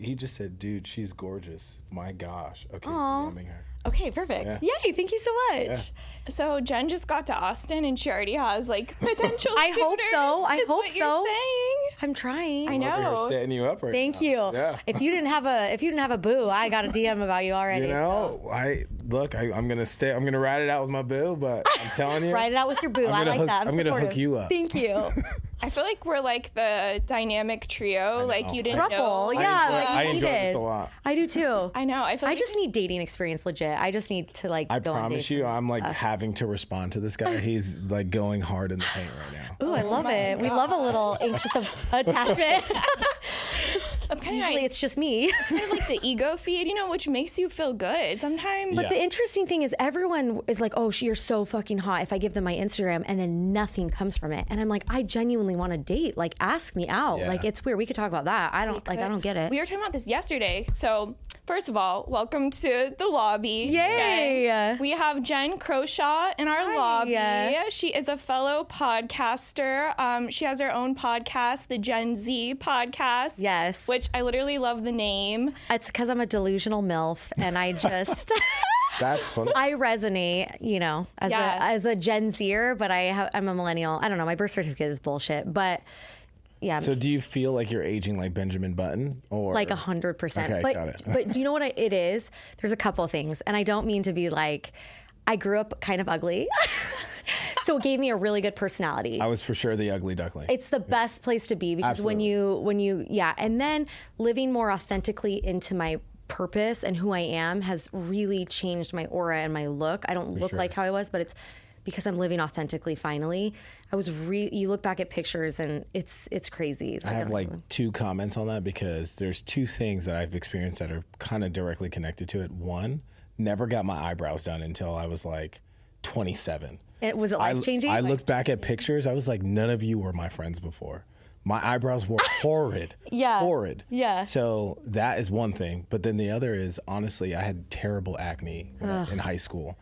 he just said, dude, she's gorgeous. My gosh. Okay, Aw. DMing her. Okay, perfect. Yeah. Yay, thank you so much. Yeah. So Jenn just got to Austin and she already has like potential I hope so. I is hope what so. You're saying. I'm trying. I I'm over know. here setting you up right Thank now. you. Yeah. If you didn't have a boo, I got a DM about you already. You know, I'm gonna ride it out with my boo, but I'm telling you, Ride it out with your boo. I like that. I'm gonna hook supportive. you up. Thank you. I feel like we're like the dynamic trio. Like you didn't know. Throuple. Yeah, I like you enjoy this needed. a lot. I do too. I know. I feel I like just need dating experience, legit. I just need to like. I go on promise dates you, and I'm like stuff. having to respond to this guy. He's like going hard in the paint right now. Ooh, I love my it. We love a little anxious attachment. that's kind of Usually nice. it's just me. Kind of like the ego feed, you know, which makes you feel good. Sometimes. But Yeah. the interesting thing is everyone is like, oh, you're so fucking hot if I give them my Instagram, and then nothing comes from it. And I'm like, I genuinely want to date. Like, ask me out. Yeah. Like, it's weird. We could talk about that. I don't get it. We were talking about this yesterday. So, first of all, welcome to the lobby. Yay. Jenn. We have Jenn Crowshaw in our lobby. She is a fellow podcaster. She has her own podcast, the Jenn Z Podcast. Yes. Which I literally love the name. It's because I'm a delusional MILF, and I just... That's funny. I resonate, you know, as a Gen Zer, but I'm a millennial. I don't know. My birth certificate is bullshit, but yeah. So do you feel like you're aging like Benjamin Button, or Like 100%. Okay, but, got it. But do you know what it is? There's a couple of things, and I don't mean to be like, I grew up kind of ugly. So it gave me a really good personality. I was for sure the ugly duckling. It's the best place to be because Absolutely. when you and then living more authentically into my purpose and who I am has really changed my aura and my look. I don't look sure. like how I was, but it's because I'm living authentically finally. You look back at pictures and it's crazy. I have like two comments on that because there's two things that I've experienced that are kind of directly connected to it. One, never got my eyebrows done until I was like 27. Was it life-changing? I looked back at pictures. I was like, none of you were my friends before. My eyebrows were horrid. Yeah. Horrid. Yeah. So that is one thing. But then the other is, honestly, I had terrible acne in high school.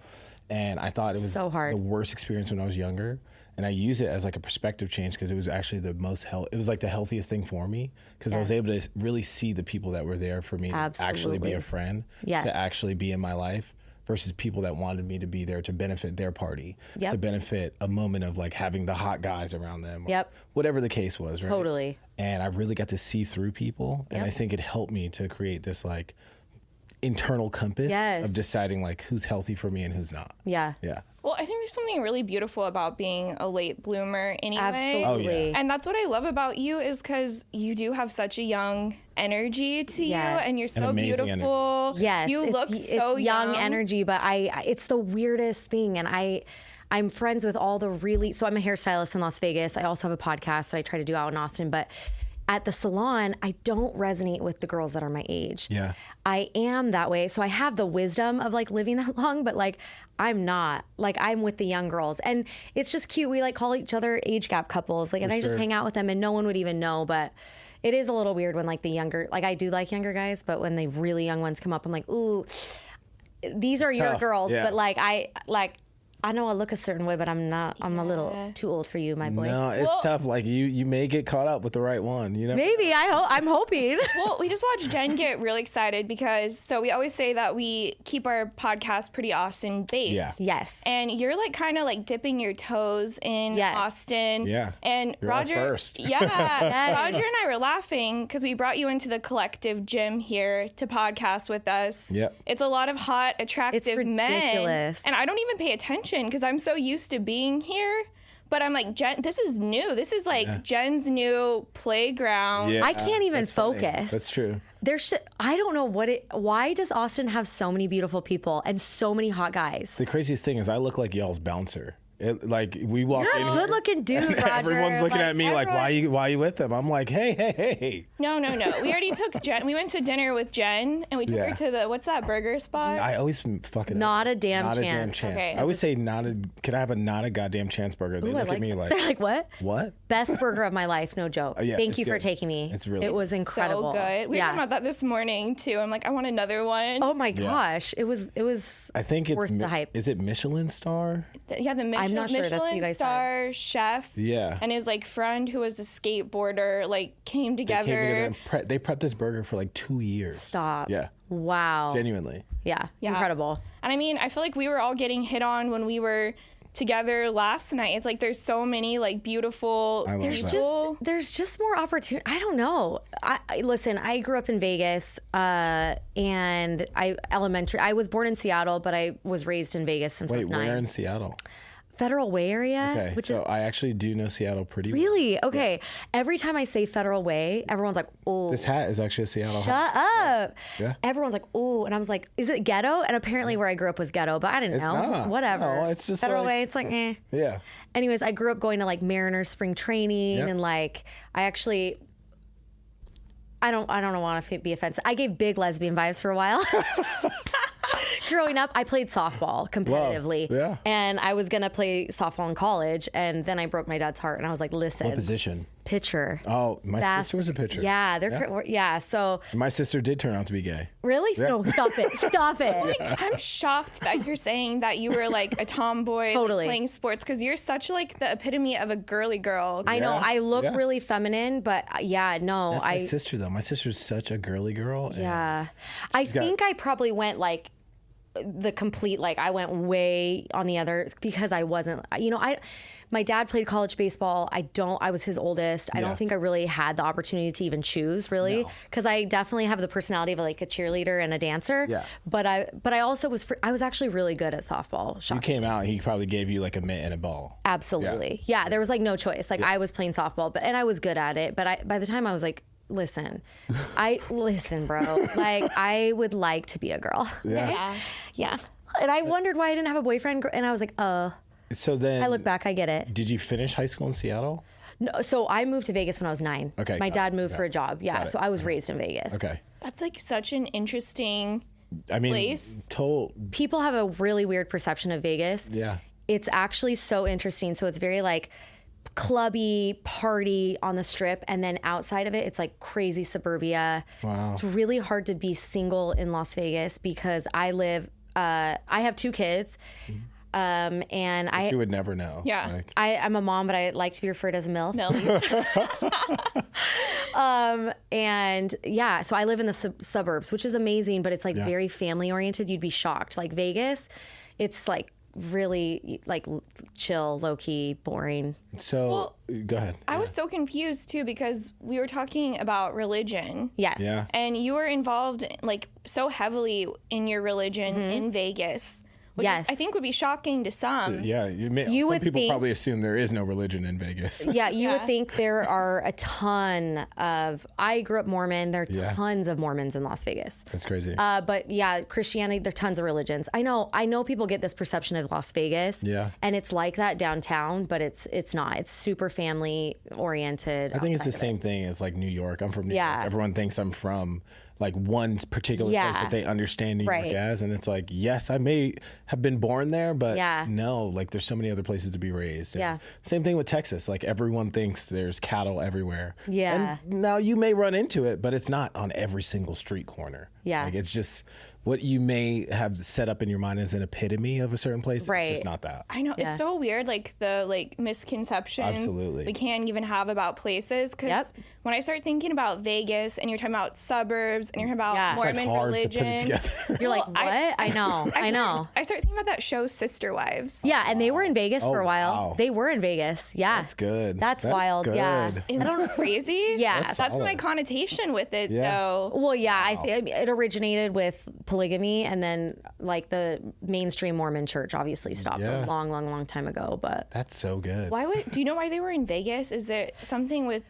And I thought it was So hard. the worst experience when I was younger. And I use it as like a perspective change because it was actually the most it was like the healthiest thing for me because I was able to really see the people that were there for me to actually be Absolutely. a friend, Yes. to actually be in my life versus people that wanted me to be there to benefit their party, Yep. to benefit a moment of like having the hot guys around them, or Yep. whatever the case was, right? Totally. And I really got to see through people, and I Yep. think it helped me to create this like internal compass Yes. of deciding like who's healthy for me and who's not. Yeah. Yeah. Well, I think there's something really beautiful about being a late bloomer anyway. Absolutely. Oh, yeah. And that's what I love about you is because you do have such a young energy to you, Yes. and you're so amazing beautiful. Yes, you look it's so young energy, but it's the weirdest thing, and I'm friends with all the so I'm a hairstylist in Las Vegas. I also have a podcast that I try to do out in Austin, but at the salon, I don't resonate with the girls that are my age. Yeah. I am that way. So I have the wisdom of like living that long, but like I'm not. Like I'm with the young girls. And it's just cute. We like call each other age gap couples. Like, and I just sure. hang out with them and no one would even know, but it is a little weird when like the younger, like I do like younger guys, but when the really young ones come up, I'm like, ooh, these are your Tough. girls. Yeah. But I know I look a certain way, but I'm not. I'm a little too old for you, my boy. No, it's tough. Like you may get caught up with the right one. You know. Maybe I'm hoping. Well, we just watched Jenn get really excited because we always say that we keep our podcast pretty Austin based. Yeah. Yes. And you're like kind of like dipping your toes in Yes. Austin. Yeah. And You're our Roger. first. Yeah. Roger and I were laughing because we brought you into the collective gym here to podcast with us. Yep. It's a lot of hot, attractive men. ridiculous. And I don't even pay attention because I'm so used to being here. But I'm like, Jenn, this is new. This is like Jenn's new playground. Yeah, I can't even that's funny. focus. That's true. I don't know why does Austin have so many beautiful people and so many hot guys? The craziest thing is I look like y'all's bouncer. Like we walk You're in a here, good-looking dude, and Roger. everyone's looking at me like, why you with them? I'm like, hey. No. We already took Jenn. We went to dinner with Jenn and we took her to what's that burger spot? I always fucking Not a damn not chance. a damn chance. Okay. I always say can I have a not a goddamn chance burger? They Ooh, I look at me like, they're like, what? what? Best burger of my life, no joke. yeah, Thank it's you for good. taking me. It's really It was incredible. So good. We were talking about that this morning too. I'm like, I want another one. Oh my gosh, it was. I think it's worth the hype. Is it Michelin star? Yeah, the Michelin I'm not sure. That's what you guys star said. chef. Yeah. And his like friend who was a skateboarder like came together. They prepped this burger for like 2 years. Stop. Yeah. Wow. Genuinely. Yeah. Incredible. And I mean, I feel like we were all getting hit on when we were together last night. It's like there's so many like beautiful. There's just more opportunity. I don't know. Listen, I grew up in Vegas, and I was born in Seattle, but I was raised in Vegas since I was 9. Where in Seattle? Federal Way area. Okay, which so I actually do know Seattle pretty well. Really? Okay. Yeah. Every time I say Federal Way, everyone's like, "Oh." This hat is actually a Seattle hat. Shut up. Yeah. Everyone's like, "Oh," and I was like, "Is it ghetto?" And apparently, where I grew up was ghetto, but I didn't know. Not. Whatever. No, it's just Federal like, Way. It's like, eh. Yeah. Anyways, I grew up going to like Mariners spring training, and like I actually. I don't want to be offensive. I gave big lesbian vibes for a while. Growing up, I played softball competitively. Wow. Yeah. And I was going to play softball in college. And then I broke my dad's heart. And I was like, listen. What position? Pitcher. Oh, my sister was a pitcher. Yeah. So. My sister did turn out to be gay. Really? Yeah. No, stop it. Stop it. Like, I'm shocked that you're saying that you were like a tomboy totally. Like, playing sports because you're such like the epitome of a girly girl. I know. I look really feminine, but no. That's my sister, though. My sister's such a girly girl. Yeah. I think I probably went like the complete, like I went way on the other because I wasn't, my dad played college baseball. I was his oldest. I don't think I really had the opportunity to even choose really because I definitely have the personality of like a cheerleader and a dancer. Yeah. But I also I was actually really good at softball. You came out, he probably gave you like a mitt and a ball. Absolutely. Yeah. There was like no choice. Like I was playing softball, and I was good at it. But by the time I was like, listen, bro. Like, I would like to be a girl. Yeah. Yeah. And I wondered why I didn't have a boyfriend. And I was like, So then. I look back, I get it. Did you finish high school in Seattle? No. So I moved to Vegas when I was 9. Okay. My dad moved for a job. Yeah. So I was raised in Vegas. Okay. That's like such an interesting place. People have a really weird perception of Vegas. Yeah. It's actually so interesting. So it's very like clubby party on the strip, and then outside of it it's like crazy suburbia. Wow. It's really hard to be single in Las Vegas because I have 2 kids, and you would never know. Yeah. I'm a mom, but I like to be referred as a MILF. And yeah, so I live in the suburbs, which is amazing, but it's like very family oriented. You'd be shocked. Like it's like really like chill, low-key, boring. So go ahead. I was so confused too because we were talking about religion. Yes. Yeah. And you were involved like so heavily in your religion in Vegas. Which I think would be shocking to some. Yeah, some people probably assume there is no religion in Vegas. Yeah, you would think there are a ton of. I grew up Mormon. There are tons of Mormons in Las Vegas. That's crazy. But yeah, Christianity. There are tons of religions. I know people get this perception of Las Vegas. Yeah. And it's like that downtown, but it's not. It's super family oriented. I think it's the same thing as like New York. I'm from New York. Everyone thinks I'm from like one particular place that they understand New York as, and it's like, yes, I may have been born there, but no, like there's so many other places to be raised. And same thing with Texas. Like everyone thinks there's cattle everywhere. Yeah. And now you may run into it, but it's not on every single street corner. Yeah. Like it's just what you may have set up in your mind as an epitome of a certain place. It's just not that. I know. It's so weird, like the like misconceptions we can't even have about places. Because when I start thinking about Vegas and you're talking about suburbs and you're talking about Mormon religion, to put it together. You're like, what? I know. I start thinking about that show Sister Wives. Yeah, and they were in Vegas for a while. Wow. They were in Vegas. Yeah. That's good. That's wild. Good. Yeah. Isn't that crazy? Yeah. That's my connotation with it, though. Well, yeah, I think it originated with polygamy, and then like the mainstream Mormon church obviously stopped a long time ago. But that's so good. Do you know why they were in Vegas? Is it something with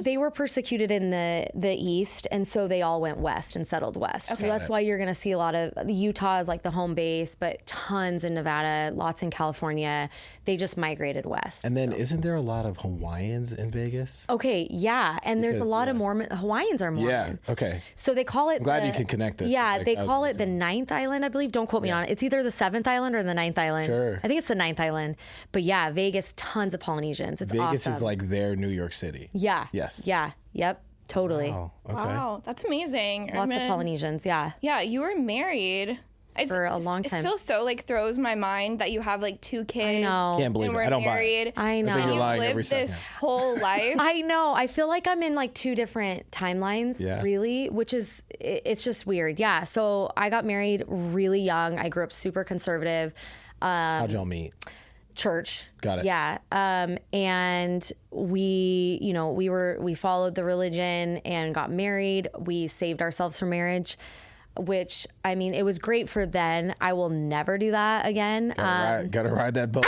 they were persecuted in the East, and so they all went west and settled west. Okay. So that's why you're going to see a lot of Utah is like the home base, but tons in Nevada, lots in California. They just migrated west. And then isn't there a lot of Hawaiians in Vegas? Okay, yeah, and there's a lot of Mormon. Hawaiians are Mormon. Yeah. Okay. So they call it. I'm glad you can connect this. Yeah, they call it the 9th island, I believe. Don't quote me on it. It's either the 7th island or the 9th island. Sure. I think it's the 9th island. But yeah, Vegas, tons of Polynesians. It's Vegas awesome. is like their New York City. Yeah. Yes. Yeah. Yep. Totally. Wow. Okay. Wow, that's amazing. Lots of Polynesians. Yeah. Yeah, you were married for a long time. It still so like throws my mind that you have like 2 kids. I know. Can't believe it. I don't buy it. I know. I think you're lying lived every this second. whole life. I know. I feel like I'm in like 2 different timelines, Yeah. really, which is, it's just weird. Yeah. So I got married really young. I grew up super conservative. How'd y'all meet? Church. Got it. Yeah. And we followed the religion and got married. We saved ourselves for marriage, which, I mean, it was great for then. I will never do that again. Gotta ride that boat.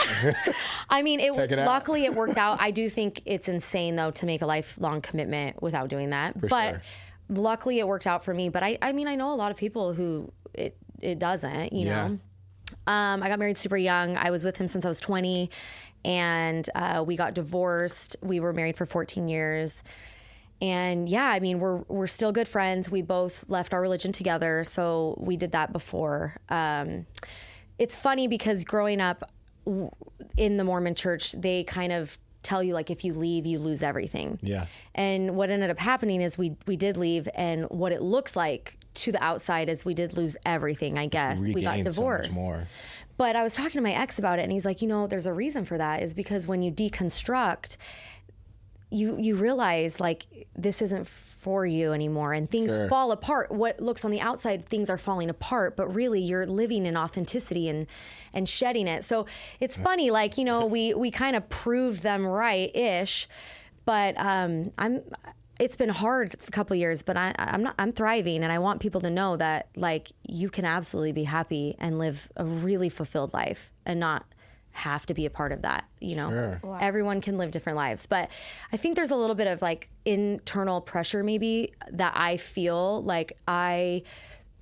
I mean, luckily it worked out. I do think it's insane though to make a lifelong commitment without doing that. But luckily it worked out for me. But I mean, I know a lot of people who it doesn't, you know. I got married super young. I was with him since I was 20, and we got divorced. We were married for 14 years. And yeah, I mean, we're still good friends. We both left our religion together, so we did that before. It's funny because growing up in the Mormon church, they kind of tell you like if you leave, you lose everything. Yeah. And what ended up happening is we did leave, and what it looks like to the outside is we did lose everything, I guess. We got divorced. So much more. But I was talking to my ex about it, and he's like, there's a reason for that, is because when you deconstruct, you realize like this isn't for you anymore, and things fall apart. What looks on the outside, things are falling apart, but really you're living in authenticity and shedding it. So it's funny, like, we kind of proved them right-ish, but it's been hard a couple of years, but I'm thriving, and I want people to know that like you can absolutely be happy and live a really fulfilled life and not have to be a part of that. Wow. Everyone can live different lives, but I think there's a little bit of like internal pressure maybe that I feel like I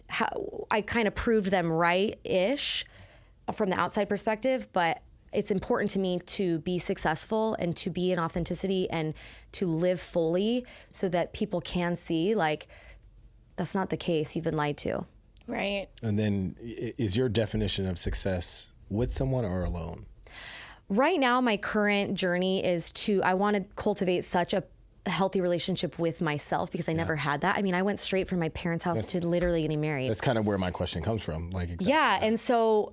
kind of proved them right-ish from the outside perspective, but it's important to me to be successful and to be in authenticity and to live fully so that people can see like that's not the case. You've been lied to. Right. And then is your definition of success with someone or alone? Right now, my current journey is I want to cultivate such a healthy relationship with myself, because I never had that. I mean, I went straight from my parents' house to literally getting married. That's kind of where my question comes from. Like, exactly. Yeah. And so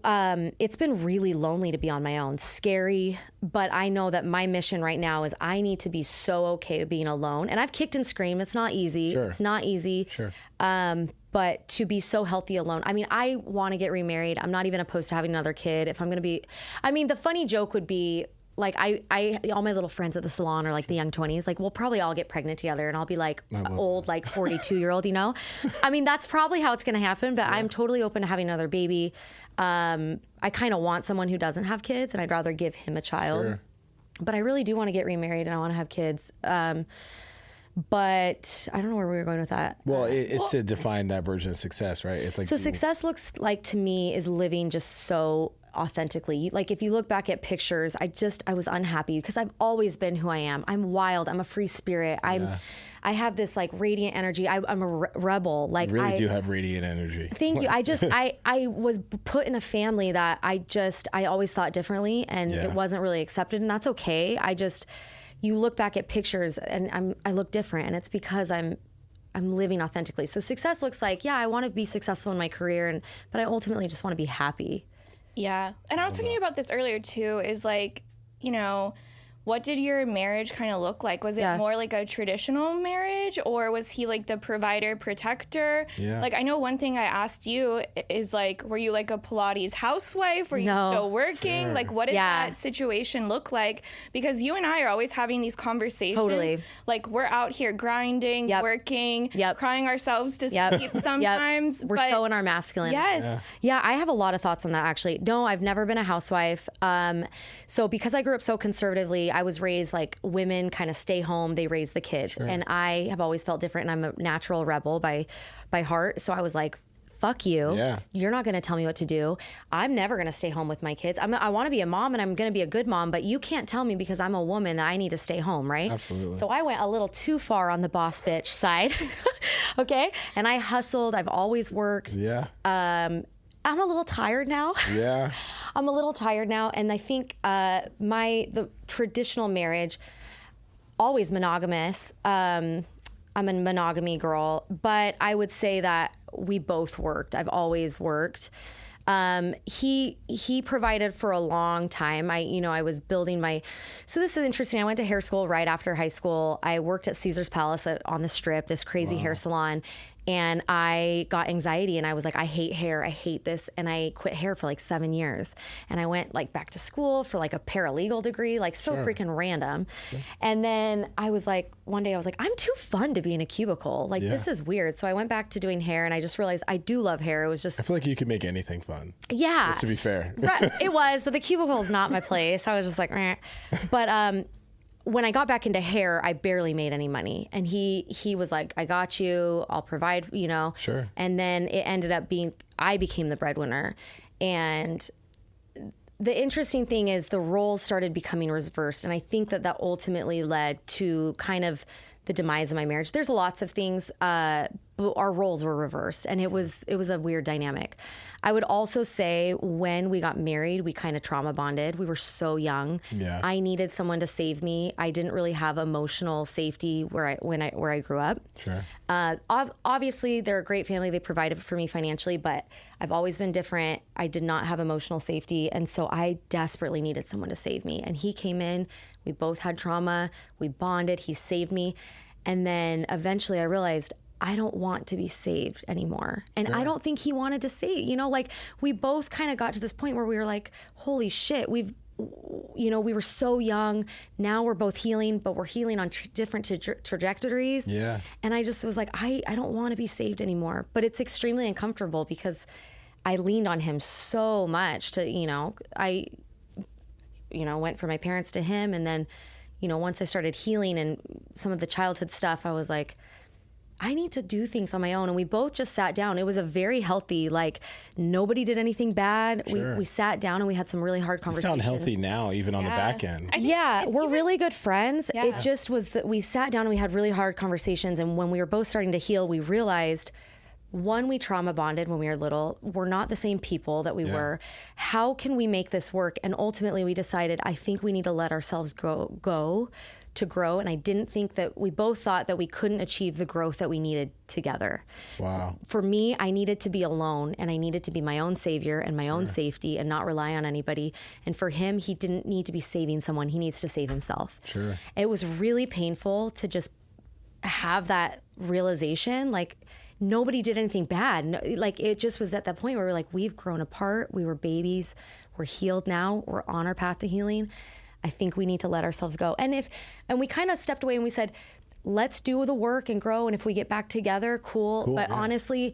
it's been really lonely to be on my own, scary. But I know that my mission right now is I need to be so okay with being alone. And I've kicked and screamed. It's not easy. Sure. It's not easy. Sure. But to be so healthy alone. I mean, I want to get remarried. I'm not even opposed to having another kid. If I'm going to be, I mean, the funny joke would be, like I all my little friends at the salon are like the young 20s, like we'll probably all get pregnant together, and I'll be like old, like 42-year-old, I mean, that's probably how it's going to happen, but I'm totally open to having another baby. I kind of want someone who doesn't have kids, and I'd rather give him a child. Sure. But I really do want to get remarried, and I want to have kids. But I don't know where we were going with that. Well, it's to define that version of success, right? It's like success looks like to me is living just so authentically. Like if you look back at pictures, I was unhappy because I've always been who I am. I'm wild. I'm a free spirit. I have this like radiant energy. I'm a rebel. Like you really do have radiant energy. Thank you. I was put in a family that I always thought differently, and it wasn't really accepted, and that's okay. You look back at pictures and I look different, and it's because I'm living authentically. So success looks like, I want to be successful in my career, but I ultimately just want to be happy. Yeah. And I was talking to you about this earlier too, is like, what did your marriage kind of look like? Was it more like a traditional marriage, or was he like the provider, protector? Yeah. Like, I know one thing I asked you is like, were you like a Pilates housewife? Were you still working? Sure. Like, what did that situation look like? Because you and I are always having these conversations. Totally. Like, we're out here grinding, working, crying ourselves to sleep sometimes. We're so in our masculine. Yes. Yeah, I have a lot of thoughts on that, actually. No, I've never been a housewife. So because I grew up so conservatively, I was raised like women kind of stay home, they raise the kids. Sure. And I have always felt different, and I'm a natural rebel by heart. So I was like, fuck you. Yeah. You're not going to tell me what to do. I'm never going to stay home with my kids. I want to be a mom, and I'm going to be a good mom, but you can't tell me because I'm a woman that I need to stay home, right? Absolutely. So I went a little too far on the boss bitch side. Okay. And I hustled. I've always worked. Yeah. I'm a little tired now. Yeah. I'm a little tired now. And I think the traditional marriage, always monogamous. I'm a monogamy girl. But I would say that we both worked. I've always worked. He provided for a long time. I was building so this is interesting. I went to hair school right after high school. I worked at Caesar's Palace on the Strip, this crazy hair salon. And I got anxiety and I was like, I hate hair. I hate this. And I quit hair for like 7 years. And I went like back to school for like a paralegal degree, like so freaking random. Sure. And then I was like, one day I was like, I'm too fun to be in a cubicle. Like this is weird. So I went back to doing hair and I just realized I do love hair. It was just, I feel like you can make anything fun. Yeah. Just to be fair. Right, it was, but the cubicle is not my place. I was just like, eh. But, when I got back into hair, I barely made any money. And he was like, I got you, I'll provide, Sure. And then it ended up I became the breadwinner. And the interesting thing is the roles started becoming reversed. And I think that ultimately led to kind of the demise of my marriage. There's lots of things, but our roles were reversed, and it was a weird dynamic. I would also say when we got married, we kind of trauma bonded. We were so young. Yeah. I needed someone to save me. I didn't really have emotional safety where I grew up. Sure. Obviously, they're a great family. They provided for me financially, but I've always been different. I did not have emotional safety, and so I desperately needed someone to save me. And he came in. We both had trauma. We bonded. He saved me. And then eventually I realized I don't want to be saved anymore. And I don't think he wanted to save, we both kind of got to this point where we were like, holy shit, we were so young. Now we're both healing, but we're healing on different trajectories. Yeah. And I just was like, I don't want to be saved anymore. But it's extremely uncomfortable because I leaned on him so much to, I went from my parents to him. And then, once I started healing and some of the childhood stuff, I was like, I need to do things on my own. And we both just sat down. It was a very healthy, nobody did anything bad. Sure. We sat down and we had some really hard conversations. You sound healthy now, even on the back end. We're really good friends. Yeah. It just was that we sat down and we had really hard conversations. And when we were both starting to heal, we realized, one, we trauma bonded when we were little. We're not the same people that we were. How can we make this work? And ultimately we decided, I think we need to let ourselves go to grow. And I didn't think that we both thought that we couldn't achieve the growth that we needed together. Wow. For me, I needed to be alone and I needed to be my own savior and my own safety and not rely on anybody. And for him, he didn't need to be saving someone. He needs to save himself. Sure. It was really painful to just have that realization. Nobody did anything bad. It just was at that point where we're like, we've grown apart. We were babies. We're healed now. We're on our path to healing. I think we need to let ourselves go. And we kind of stepped away and we said, let's do the work and grow. And if we get back together, cool. But honestly,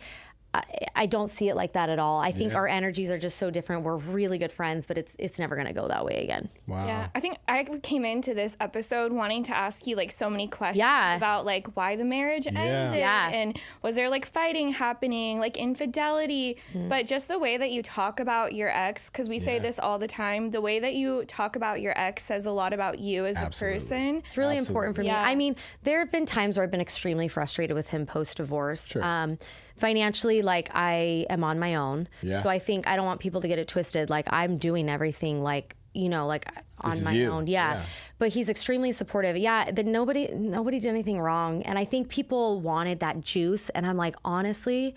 I don't see it like that at all. I think our energies are just so different. We're really good friends, but it's never going to go that way again. Wow. Yeah. I think I came into this episode wanting to ask you so many questions about why the marriage ended and was there fighting happening, infidelity, but just the way that you talk about your ex, because we say this all the time, the way that you talk about your ex says a lot about you as a person. It's really important for me. I mean, there have been times where I've been extremely frustrated with him post-divorce. Sure. Financially, I am on my own. Yeah. So I think I don't want people to get it twisted. I'm doing everything on my own. Yeah. But he's extremely supportive. Yeah. That nobody did anything wrong. And I think people wanted that juice. And I'm like, honestly,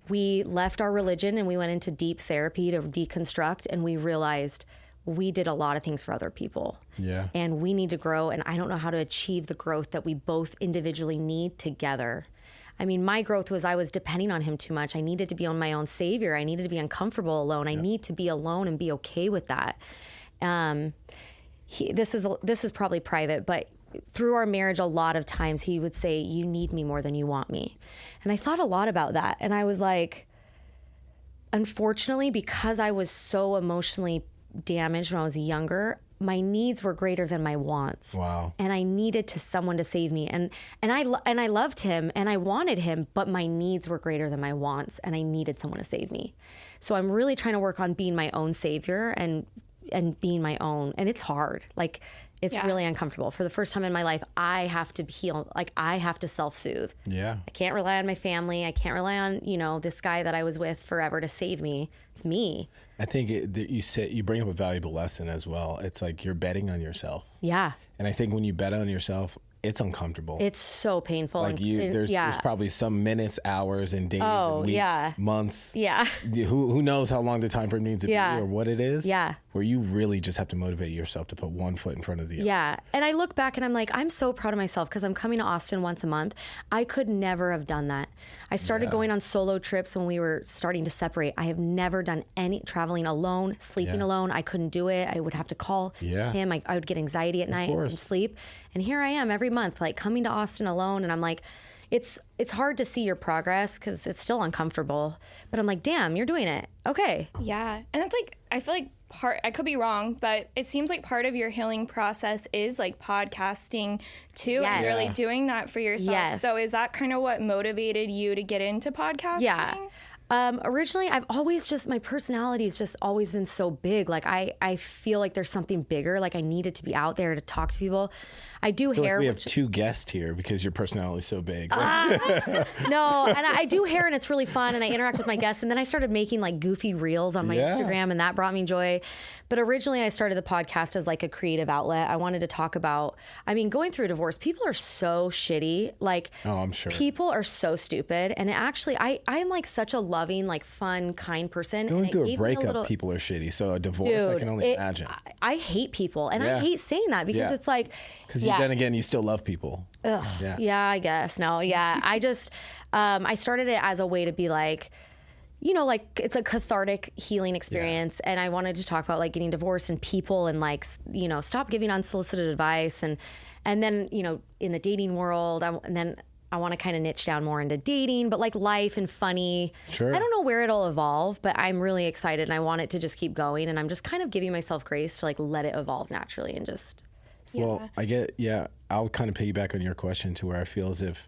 we left our religion and we went into deep therapy to deconstruct. And we realized we did a lot of things for other people. Yeah. And we need to grow. And I don't know how to achieve the growth that we both individually need together. I mean, my growth was I was depending on him too much. I needed to be on my own savior. I needed to be uncomfortable alone. I need to be alone and be okay with that. This is probably private, but through our marriage, a lot of times he would say, you need me more than you want me. And I thought a lot about that. And I was like, unfortunately, because I was so emotionally damaged when I was younger, my needs were greater than my wants. Wow. And I needed someone to save me. And I loved him and I wanted him, but my needs were greater than my wants and I needed someone to save me. So I'm really trying to work on being my own savior and being my own. And it's hard. It's really uncomfortable. For the first time in my life, I have to heal. I have to self-soothe. Yeah. I can't rely on my family. I can't rely on, this guy that I was with forever to save me. It's me. I think you bring up a valuable lesson as well. It's you're betting on yourself. Yeah. And I think when you bet on yourself, it's uncomfortable. It's so painful. Like there's probably some minutes, hours, and days, and weeks, months. Yeah. Who knows how long the time frame needs to be or what it is. Yeah. Where you really just have to motivate yourself to put one foot in front of the other. Yeah. And I look back and I'm like, I'm so proud of myself because I'm coming to Austin once a month. I could never have done that. I started going on solo trips when we were starting to separate. I have never done any traveling alone, sleeping alone. I couldn't do it. I would have to call him. I would get anxiety at night and sleep. And here I am every month, like coming to Austin alone. And I'm like, it's hard to see your progress because it's still uncomfortable. But I'm like, damn, you're doing it. Okay. Yeah. And that's like, I feel like I could be wrong, but it seems like part of your healing process is like podcasting too, and really doing that for yourself. Yes. So is that kind of what motivated you to get into podcasting? Yeah. Originally, I've always my personality has just always been so big. Like I feel like there's something bigger. Like I needed to be out there to talk to people. I do hair. Like we have two guests here because your personality is so big. No, and I do hair and it's really fun and I interact with my guests. And then I started making like goofy reels on my Instagram and that brought me joy. But originally I started the podcast as like a creative outlet. I wanted to talk about, going through a divorce, people are so shitty. Like, I'm sure. People are so stupid. And actually, I'm like such a loving, like fun, kind person. Going through a breakup, people are shitty. So a divorce, I can only imagine. I hate people. And I hate saying that because it's like... Because then again, you still love people. Ugh, yeah, I guess. No, I just... I started it as a way to be like... like it's a cathartic healing experience. And I wanted to talk about like getting divorced and people and like, stop giving unsolicited advice. And then, in the dating world, and then I want to kind of niche down more into dating, but like life and funny. Sure. I don't know where it'll evolve, but I'm really excited and I want it to just keep going. And I'm just kind of giving myself grace to like let it evolve naturally and just. Well, I'll kind of piggyback on your question to where I feel as if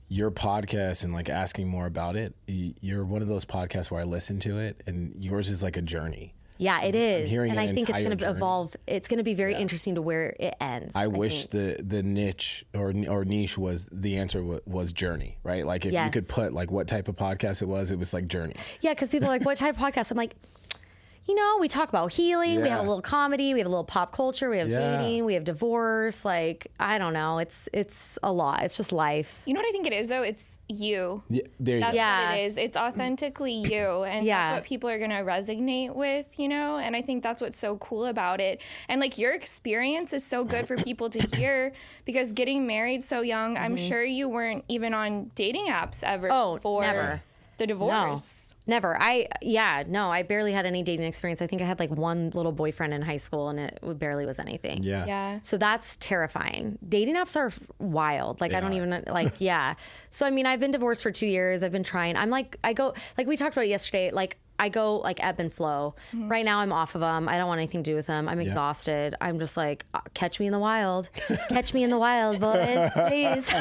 your podcast and like asking more about it, you're one of those podcasts where I listen to it and yours is like a journey. Yeah, it is. And I think it's going to evolve. It's going to be very interesting to where it ends. I wish the niche or niche was the answer was journey, right? Like if you could put like what type of podcast it was like journey. Yeah, because people are like, what type of podcast? I'm like, we talk about healing. We have a little comedy. We have a little pop culture. We have dating. We have divorce. Like, I don't know. It's a lot. It's just life. You know what I think it is, though? It's you. Yeah, that's what it is. It's authentically you. And that's what people are going to resonate with, And I think that's what's so cool about it. And, like, your experience is so good for people to hear because getting married so young, I'm sure you weren't even on dating apps ever before never. The divorce. Never. I barely had any dating experience. I think I had like one little boyfriend in high school and it barely was anything. Yeah. So that's terrifying. Dating apps are wild. Like I don't even So I've been divorced for 2 years. I've been trying. I'm like, I go, like we talked about it yesterday, like I go like ebb and flow. Mm-hmm. Right now I'm off of them. I don't want anything to do with them. I'm exhausted. I'm just like, catch me in the wild. Catch me in the wild, boys, please.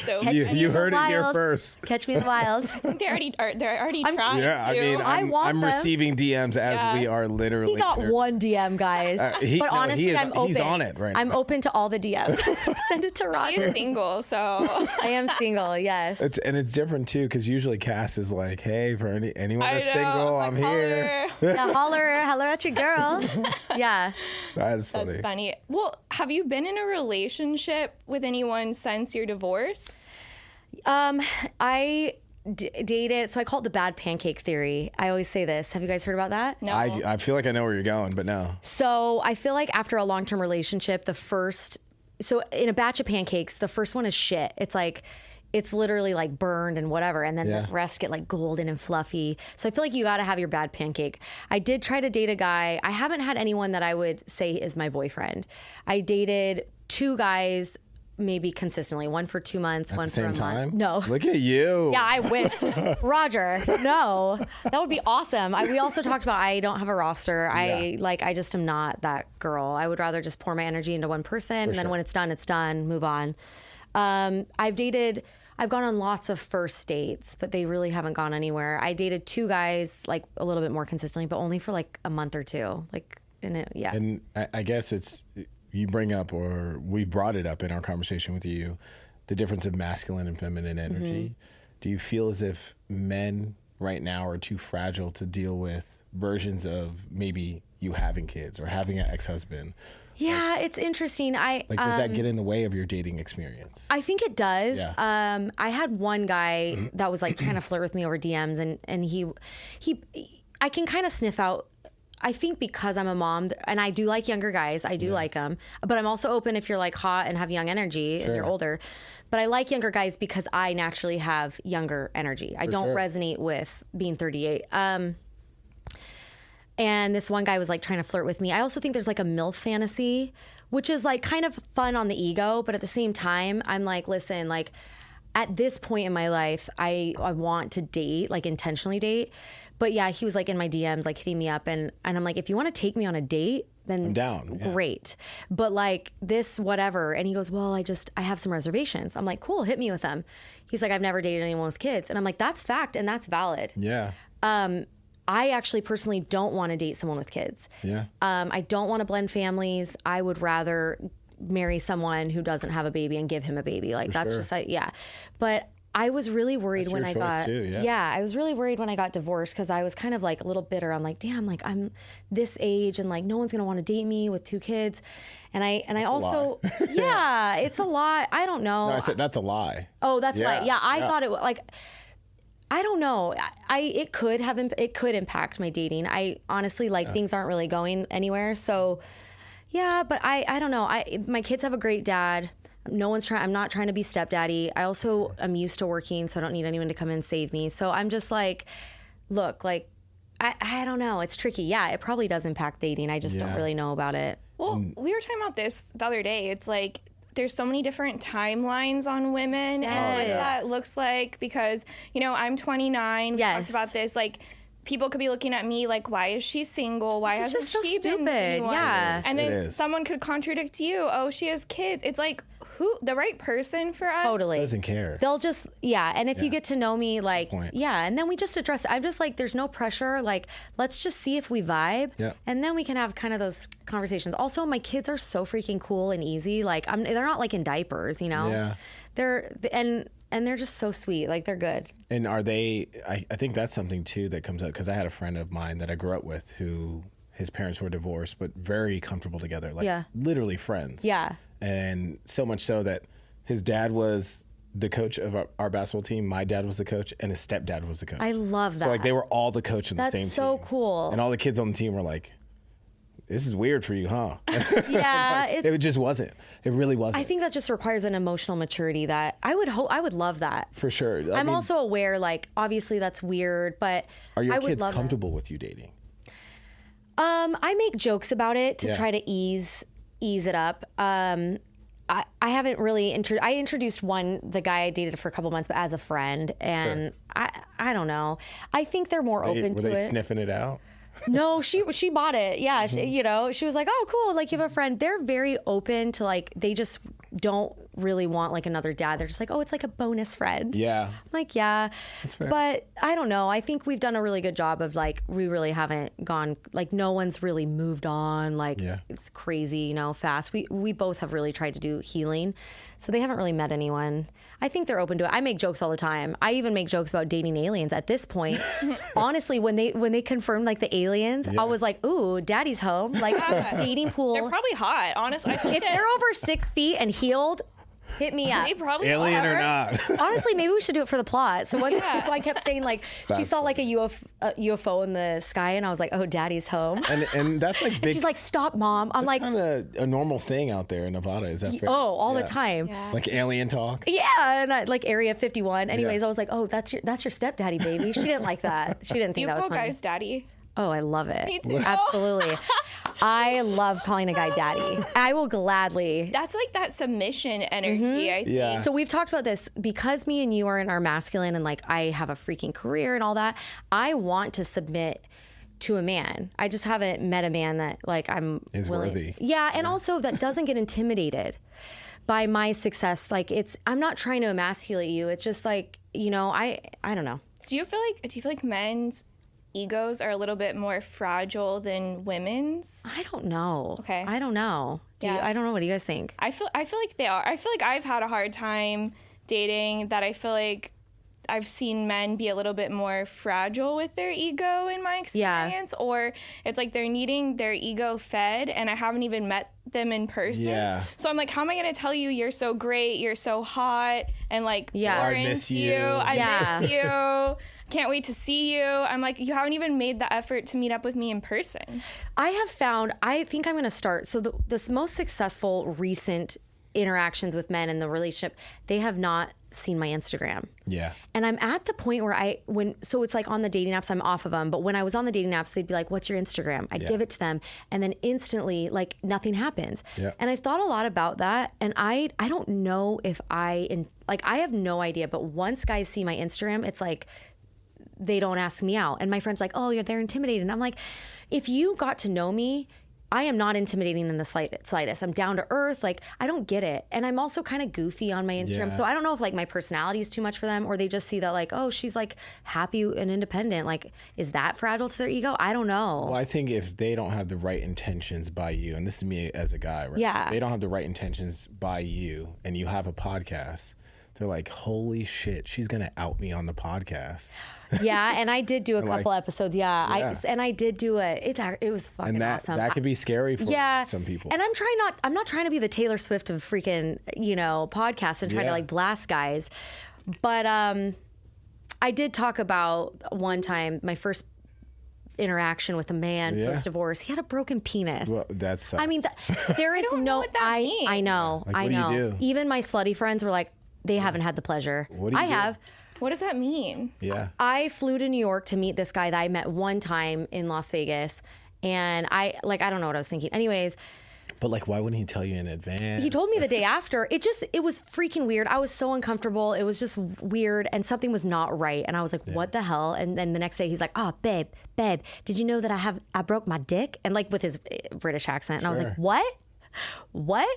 So you heard it here first. Catch me in the wild. I think they're already trying to. I'm receiving DMs as we are literally. He got one DM, guys. But honestly, I'm open. He's on it right now. I'm open to all the DMs. Send it to Roger. She is single, so. I am single, yes. It's different too, because usually Cass is like, hey, for anyone that's single, I'm here. Yeah, holler at your girl. Yeah. That's funny. That's funny. Well, have you been in a relationship with anyone since your divorce? I dated, so I call it the bad pancake theory. I always say this. Have you guys heard about that? No. I feel like I know where you're going, but no. So I feel like after a long-term relationship, so in a batch of pancakes, the first one is shit. It's literally like burned and whatever. And then the rest get like golden and fluffy. So I feel like you got to have your bad pancake. I did try to date a guy. I haven't had anyone that I would say is my boyfriend. I dated 2 guys maybe consistently, one for 2 months, one for a month. No. Look at you. Yeah, I wish. Roger, no. That would be awesome. We also talked about I don't have a roster. I just am not that girl. I would rather just pour my energy into one person and then when it's done, move on. I've gone on lots of first dates, but they really haven't gone anywhere. I dated 2 guys like a little bit more consistently, but only for like a month or 2. And I guess it's, you bring up, or we brought it up in our conversation with you, the difference of masculine and feminine energy. Mm-hmm. Do you feel as if men right now are too fragile to deal with versions of maybe you having kids or having an ex-husband Yeah, it's interesting. Like, does that get in the way of your dating experience? I think it does. Yeah. I had one guy that was like trying to flirt with me over DMs, and he I can kind of sniff out. I think because I'm a mom and I do like younger guys, I do like them, but I'm also open if you're like hot and have young energy and you're older. But I like younger guys because I naturally have younger energy. I don't resonate with being 38. And this one guy was like trying to flirt with me. I also think there's like a MILF fantasy, which is like kind of fun on the ego, but at the same time, I'm like, listen, like at this point in my life, I want to date, like intentionally date. But yeah, he was like in my DMs, like hitting me up. And I'm like, if you want to take me on a date, then I'm down. Great. But like this, whatever. And he goes, well, I have some reservations. I'm like, cool, hit me with them. He's like, I've never dated anyone with kids. And I'm like, that's fact. And that's valid. Yeah. I actually personally don't want to date someone with kids. Yeah. I don't want to blend families. I would rather marry someone who doesn't have a baby and give him a baby. Like that's just, yeah. But I was really worried when I got, I was really worried when I got divorced because I was kind of like a little bitter. I'm like, damn, like I'm this age and like no one's going to want to date me with 2 kids. And I also, yeah, it's a lot. I don't know. No, I said that's a lie. Oh, that's a lie. Yeah. I thought it was like, I don't know. It could impact my dating. I honestly things aren't really going anywhere. So yeah, but I don't know. My kids have a great dad. I'm not trying to be stepdaddy. I also am used to working, so I don't need anyone to come in and save me. So I'm just like, look, like, I don't know. It's tricky. Yeah, it probably does impact dating. I just don't really know about it. Well, we were talking about this the other day. It's like, there's so many different timelines on women and what that looks like because, you know, I'm 29. We talked about this, like, people could be looking at me like, why is she single? Why hasn't she been anyone? Yeah. And then someone could contradict you. Oh, she has kids. It's like, who, the right person for us? Totally. Doesn't care. They'll just, and if you get to know me, like, and then we just address it. I'm just like, there's no pressure. Like, let's just see if we vibe. Yeah. And then we can have kind of those conversations. Also, my kids are so freaking cool and easy. Like, they're not like in diapers, you know? Yeah. And they're just so sweet. Like, they're good. And are they, I think that's something too that comes up because I had a friend of mine that I grew up with who his parents were divorced, but very comfortable together. Like literally friends. Yeah. And so much so that his dad was the coach of our basketball team. My dad was the coach and his stepdad was the coach. I love that. So like they were all the coach in the same team. That's so cool. And all the kids on the team were like, this is weird for you, huh? Yeah. Like, it just wasn't. It really wasn't. I think that just requires an emotional maturity that I would love that. For sure. I mean, also aware, like, obviously that's weird, but are your I would kids love comfortable with you dating? I make jokes about it to try to ease it up. I haven't really, I introduced the guy I dated for a couple months, but as a friend. And I don't know. I think they're more open to it. Were they sniffing it out? No, she bought it. Yeah. Mm-hmm. She was like, oh, cool. Like you have a friend. They're very open to like, they just don't really want like another dad. They're just like, oh, it's like a bonus friend. Yeah. I'm like, yeah. That's fair. But I don't know. I think we've done a really good job of like, we really haven't gone, like no one's really moved on. Like it's crazy, fast. We both have really tried to do healing. So they haven't really met anyone. I think they're open to it. I make jokes all the time. I even make jokes about dating aliens at this point. Honestly, when they confirmed like the aliens, I was like, ooh, daddy's home. Like dating pool. They're probably hot, honestly. If they're over 6 feet and healed, hit me up. They probably alien are. Or not. Honestly, maybe we should do it for the plot. So so I kept saying like she saw like a UFO in the sky, and I was like, oh, daddy's home. And that's like big. She's like, stop, mom. I'm like, kind of a normal thing out there in Nevada. Is that fair? Oh, all the time. Yeah. Like alien talk. Yeah, and like Area 51. Anyways, I was like, oh, that's your stepdaddy, baby. She didn't like that. She didn't think that was funny. Do you call guys daddy? Oh, I love it. Me too. Absolutely. I love calling a guy daddy. I will gladly. That's like that submission energy, I think. Yeah. So we've talked about this because me and you are in our masculine and like I have a freaking career and all that. I want to submit to a man. I just haven't met a man that like is willing. Worthy. Yeah, and also that doesn't get intimidated by my success. Like I'm not trying to emasculate you. It's just like, I don't know. Do you feel like men's egos are a little bit more fragile than women's? I don't know. Okay. I don't know. I don't know. What do you guys think? I feel like they are. I feel like I've had a hard time dating that I feel like I've seen men be a little bit more fragile with their ego in my experience, or it's like they're needing their ego fed, and I haven't even met them in person. Yeah. So I'm like, how am I going to tell you you're so great, you're so hot, and like, I miss you. I miss you. Can't wait to see you. I'm like, you haven't even made the effort to meet up with me in person. I have found, I think I'm going to start. So the most successful recent interactions with men in the relationship, they have not seen my Instagram. Yeah. And I'm at the point where so it's like on the dating apps, I'm off of them. But when I was on the dating apps, they'd be like, what's your Instagram? I'd give it to them. And then instantly, like, nothing happens. Yeah. And I've thought a lot about that. And I don't know if I have no idea. But once guys see my Instagram, it's like, they don't ask me out. And my friend's like, oh, they're intimidated. And I'm like, if you got to know me, I am not intimidating in the slightest. I'm down to earth. Like, I don't get it. And I'm also kind of goofy on my Instagram. Yeah. So I don't know if like my personality is too much for them, or they just see that like, oh, she's like happy and independent. Like, is that fragile to their ego? I don't know. Well, I think if they don't have the right intentions by you, and this is me as a guy, right? Yeah. If they don't have the right intentions by you and you have a podcast, they're like, holy shit, she's going to out me on the podcast. Yeah, and I did do a couple episodes. Yeah, I did do it was fucking awesome. That could be scary for some people. And I'm not trying to be the Taylor Swift of freaking, podcasts and trying to like blast guys. But I did talk about one time my first interaction with a man post-divorce. He had a broken penis. Well, that sucks. I mean, there is no. I know. Like, I know. What do you do? Even my slutty friends were like, they haven't had the pleasure. What do you do? have. What does that mean? Yeah. I flew to New York to meet this guy that I met one time in Las Vegas. And I don't know what I was thinking. Anyways. But like, why wouldn't he tell you in advance? He told me the day after. It was freaking weird. I was so uncomfortable. It was just weird. And something was not right. And I was like, what the hell? And then the next day he's like, oh, babe, did you know that I broke my dick? And like with his British accent. And I was like, what?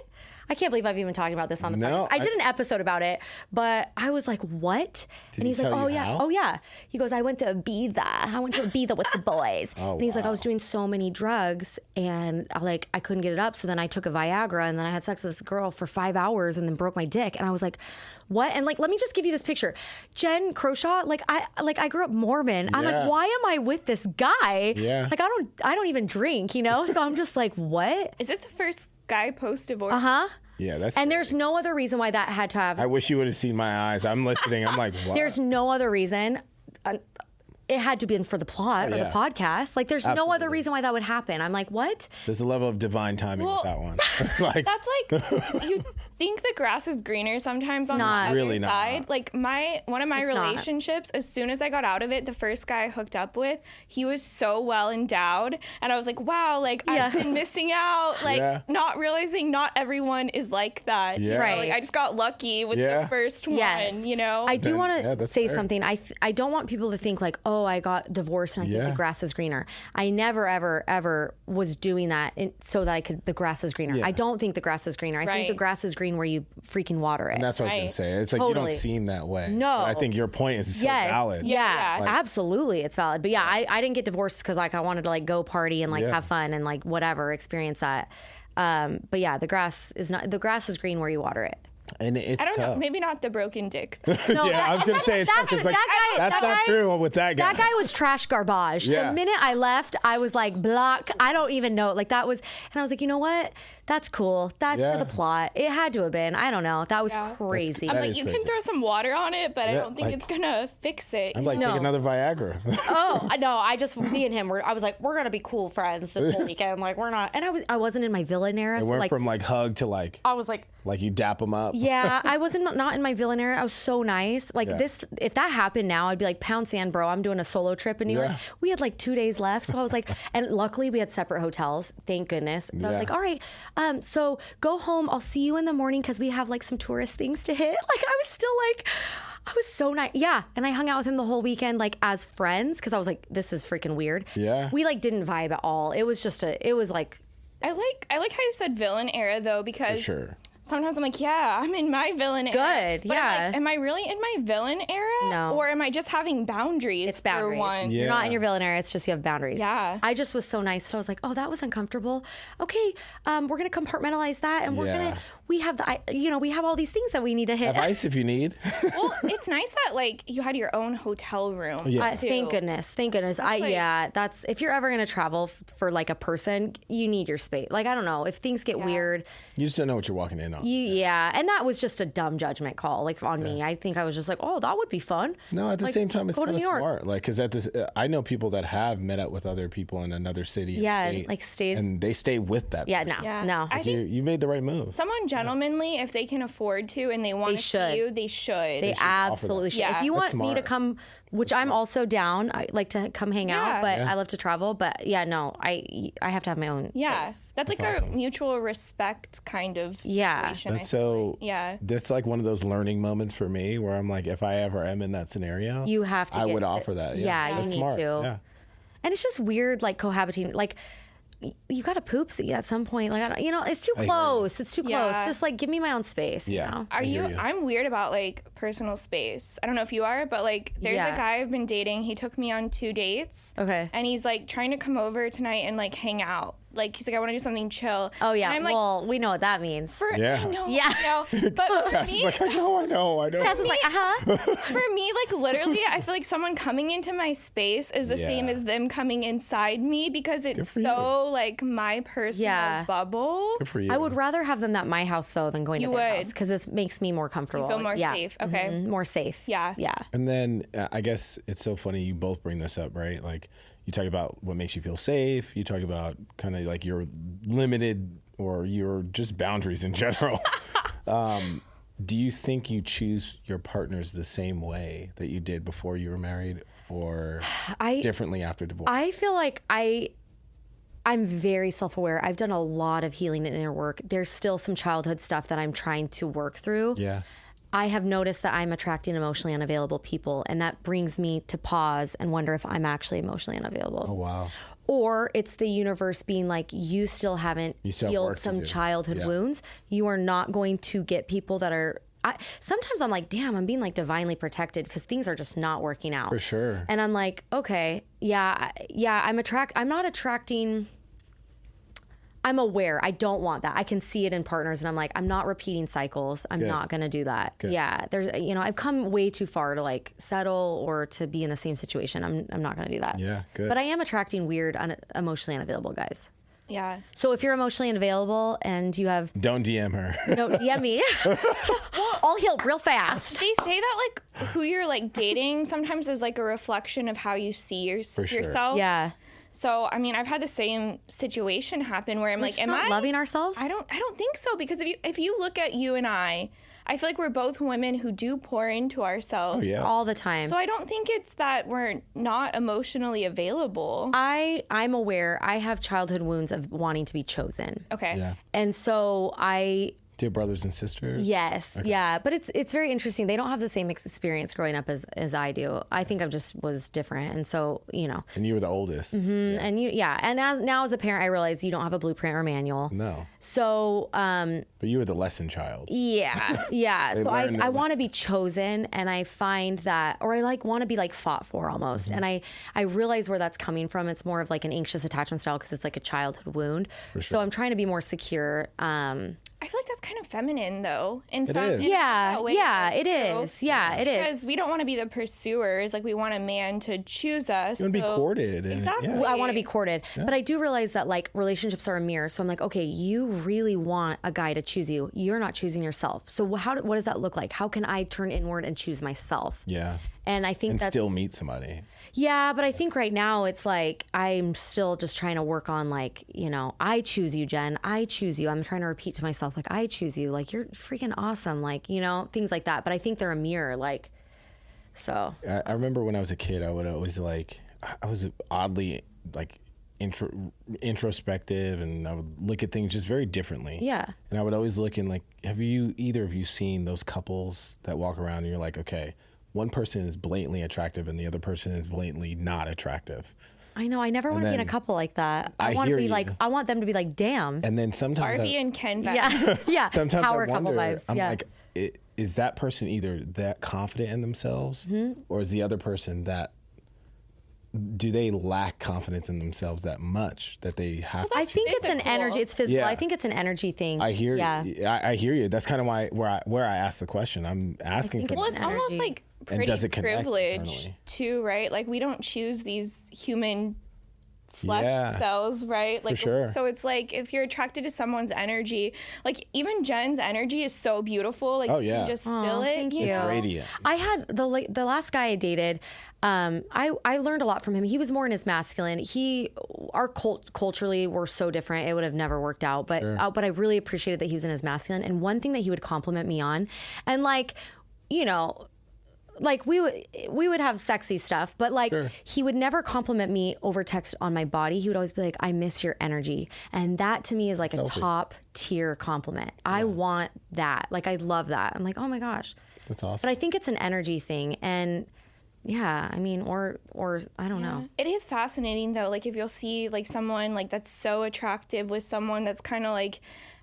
I can't believe I've even talking about this on the podcast. I did an episode about it, but I was like, what? And he's like, oh yeah. He goes, I went to Ibiza with the boys. And he's like, I was doing so many drugs and I couldn't get it up. So then I took a Viagra and then I had sex with this girl for 5 hours and then broke my dick. And I was like, what? And like, let me just give you this picture. Jenn Crowshaw, I grew up Mormon. I'm like, why am I with this guy? Yeah. Like, I don't even drink, So I'm just like, what? Is this the first guy post-divorce? Uh-huh. Yeah, that's and there's no other reason why that had to have. I wish you would have seen my eyes. I'm listening. I'm like, what? There's no other reason. It had to be for the plot or the podcast. Like, there's no other reason why that would happen. I'm like, what? There's a level of divine timing with that one. That's like, you think the grass is greener sometimes on the other side. Like, one of my relationships, as soon as I got out of it, the first guy I hooked up with, he was so well endowed. And I was like, wow, like, I've been missing out. Like, not realizing not everyone is like that. Yeah. Right. Like, I just got lucky with the first one, I do want to say something. I don't want people to think like, oh, I got divorced and I think the grass is greener. I never, ever, ever was doing that so that the grass is greener. I don't think the grass is greener. I think the grass is green where you freaking water it. And that's what I was going to say. It's like, you don't seem that way. No. But I think your point is so valid. Yeah, absolutely. It's valid. But I didn't get divorced because like I wanted to like go party and like have fun and like whatever, experience that. But yeah, the grass is green where you water it. And it's I don't tough. know. Maybe not the broken dick. No, I was gonna say it's tough because like that's not true with that guy. That guy was trash garbage. Yeah. The minute I left, I was like, block. I don't even know. Like that was, and I was like, you know what? That's cool. That's for the plot. It had to have been. I don't know. That was crazy. I'm like, you can throw some water on it, but I don't think it's gonna fix it. I'm like, take another Viagra. Oh no! Me and him I was like, we're gonna be cool friends this whole weekend. Like we're not. And I wasn't in my villain era. It went from like hug to like. I was like you dap him up. Yeah, I wasn't not in my villain era. I was so nice. Like this, if that happened now, I'd be like, pound sand, bro. I'm doing a solo trip in New York. We had like 2 days left, so I was like, and luckily we had separate hotels. Thank goodness. But I was like, all right, so go home. I'll see you in the morning because we have like some tourist things to hit. Like I was still like. I was so nice. Yeah. And I hung out with him the whole weekend, like as friends, because I was like, this is freaking weird. Yeah. We like didn't vibe at all. It was just it was like. I like how you said villain era though, because sometimes I'm like, yeah, I'm in my villain era. Good, but yeah. I'm like, am I really in my villain era? No. Or am I just having boundaries? It's boundaries. For one? You're not in your villain area. It's just you have boundaries. Yeah. I just was so nice that I was like, oh, that was uncomfortable. Okay, we're going to compartmentalize that. And we have we have all these things that we need to hit. Have ice if you need. Well, it's nice that like you had your own hotel room. Yeah. Thank goodness. That's if you're ever going to travel for like a person, you need your space. Like, I don't know, if things get weird. You just don't know what you're walking in on. And that was just a dumb judgment call, like on me. I think I was just like, oh, that would be fun. No, at the same time, it's kind of smart. Like, because I know people that have met up with other people in another city. Yeah, like stayed. And they stay with that person. No. I think you made the right move. Someone gentlemanly, if they can afford to and they want to see you, they should. They absolutely should. Yeah. If you want me to come, which I'm also down, I like to come hang out, but I love to travel. But I have to have my own place. That's like awesome. A mutual respect kind of situation. That's so. Yeah. That's like one of those learning moments for me where I'm like, if I ever am in that scenario, you have to. I would offer that. Yeah, that's you need smart. to. Yeah. And it's just weird, like cohabiting, like. You got to poop at some point. Like, it's too close. It's too close. Just like, give me my own space. Yeah. You know? I'm weird about like personal space. I don't know if you are, but like there's a guy I've been dating. He took me on 2 dates. Okay. And he's like trying to come over tonight and like hang out. Like, he's like, I want to do something chill. Oh, yeah. And I'm like, well, we know what that means. I know. But for me, like, I know. Cass is like, For me, like, literally, I feel like someone coming into my space is the same as them coming inside me because it's so, like, my personal bubble. Good for you. I would rather have them at my house, though, than going to their house because it makes me more comfortable. You feel more safe. Okay. Mm-hmm. More safe. Yeah. And then I guess it's so funny you both bring this up, right? Like, you talk about what makes you feel safe. You talk about kind of like your limited or your just boundaries in general. Do you think you choose your partners the same way that you did before you were married or differently after divorce? I feel like I'm very self-aware. I've done a lot of healing and inner work. There's still some childhood stuff that I'm trying to work through. Yeah. I have noticed that I'm attracting emotionally unavailable people, and that brings me to pause and wonder if I'm actually emotionally unavailable. Oh, wow. Or it's the universe being like, you still haven't healed some childhood wounds. You are not going to get people that are... sometimes I'm like, damn, I'm being like divinely protected because things are just not working out. For sure. And I'm like, okay, I'm not attracting... I'm aware. I don't want that. I can see it in partners and I'm like, I'm not repeating cycles. I'm not going to do that. Good. Yeah. There's, I've come way too far to like settle or to be in the same situation. I'm not going to do that. Yeah. Good. But I am attracting weird, emotionally unavailable guys. Yeah. So if you're emotionally unavailable and you have... Don't DM her. No, DM me. I'll heal real fast. They say that like who you're like dating sometimes is like a reflection of how you see yourself. Yeah. So, I mean, I've had the same situation happen where I'm like, am I loving ourselves? I don't think so, because if you look at you and I feel like we're both women who do pour into ourselves all the time. So I don't think it's that we're not emotionally available. I'm aware I have childhood wounds of wanting to be chosen. Okay. Yeah. And so Do you have brothers and sisters? Yes. Okay. Yeah. But it's very interesting. They don't have the same experience growing up as I do. I think I just was different. And so, And you were the oldest. Mm-hmm. Yeah. And And now as a parent, I realize you don't have a blueprint or manual. No. So. But you were the lesson child. Yeah. Yeah. So I want to be chosen, and I find that, or I want to be fought for almost. Mm-hmm. And I realize where that's coming from. It's more of an anxious attachment style because it's like a childhood wound. For sure. So I'm trying to be more secure. I feel like that's kind of feminine, though. Yeah, it is. Yeah, it is. Because we don't want to be the pursuers. We want a man to choose us. You want to be courted. Exactly. I want to be courted. Yeah. But I do realize that, relationships are a mirror. So I'm like, okay, you really want a guy to choose you. You're not choosing yourself. So what does that look like? How can I turn inward and choose myself? Yeah. And I think still meet somebody. Yeah, but I think right now it's I'm still just trying to work on I choose you, Jen. I choose you. I'm trying to repeat to myself I choose you. You're freaking awesome. Things like that. But I think they're a mirror. So. I remember when I was a kid, I would always I was oddly introspective, and I would look at things just very differently. Yeah. And I would always look in have either of you seen those couples that walk around and you're like, okay, one person is blatantly attractive and the other person is blatantly not attractive. I know. I never want to be in a couple like that. I want to be like, I want them to be like, damn. And then sometimes Barbie and Ken back. Yeah. Yeah. Sometimes power I wonder, couple vibes. I'm like, is that person either that confident in themselves or is the other person that, do they lack confidence in themselves that much that they have to? I think it's an energy. It's physical. Yeah. I think it's an energy thing. I hear you. I hear you. That's kind of where I ask the question. I'm asking for. Well, it's almost like pretty privileged too, right? Like we don't choose these human flesh cells, right? Like, for sure. So it's like if you're attracted to someone's energy, like even Jenn's energy is so beautiful. Like you can just feel it. Thank you. It's radiant. I had the last guy I dated. I learned a lot from him. He was more in his masculine. Culturally we're so different. It would have never worked out. But but I really appreciated that he was in his masculine. And one thing that he would compliment me on, and like, you know, like we would have sexy stuff, but like he would never compliment me over text on my body. He would always be like, I miss your energy. And that to me is like a top tier compliment. I want that. Like, I love that. I'm like, oh my gosh. That's awesome. But I think it's an energy thing. And yeah, I mean, or I don't know. It is fascinating though. Like if you'll see like someone like that's so attractive with someone that's kind of like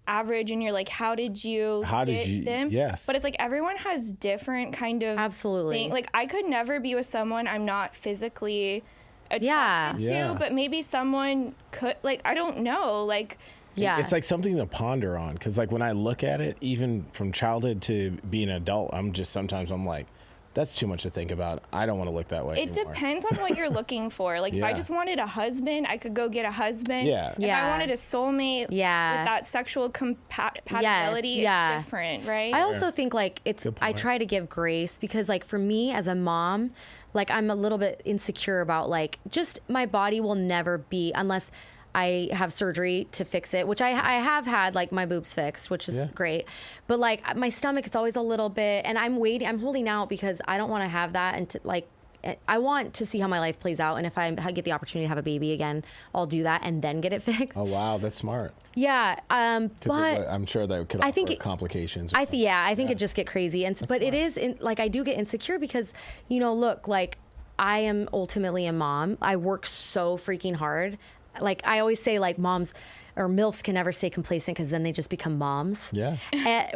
average and you're like, how did you get them? Yes. But it's like everyone has different kind of absolutely. Like I could never be with someone I'm not physically attracted to, but maybe someone could, like, I don't know, like. Yeah. It's like something to ponder on, because like when I look at it, even from childhood to being an adult, sometimes I'm like, that's too much to think about. I don't want to look that way It anymore. depends on what you're looking for. Like if I just wanted a husband, I could go get a husband. Yeah. If I wanted a soulmate with that sexual compatibility, it's different, right? I also think like I try to give grace, because like for me as a mom, like I'm a little bit insecure about like just my body will never be, unless I have surgery to fix it, which I have had like my boobs fixed, which is great. But like my stomach, it's always a little bit, and I'm holding out because I don't want to have that. And I want to see how my life plays out. And if I get the opportunity to have a baby again, I'll do that and then get it fixed. Oh, wow. That's smart. Yeah. But I'm sure that could offer complications. I think it just get crazy. And but smart. It is like, I do get insecure because, you know, look, like I am ultimately a mom. I work so freaking hard. Like I always say, like moms or MILFs can never stay complacent because then they just become moms. Yeah.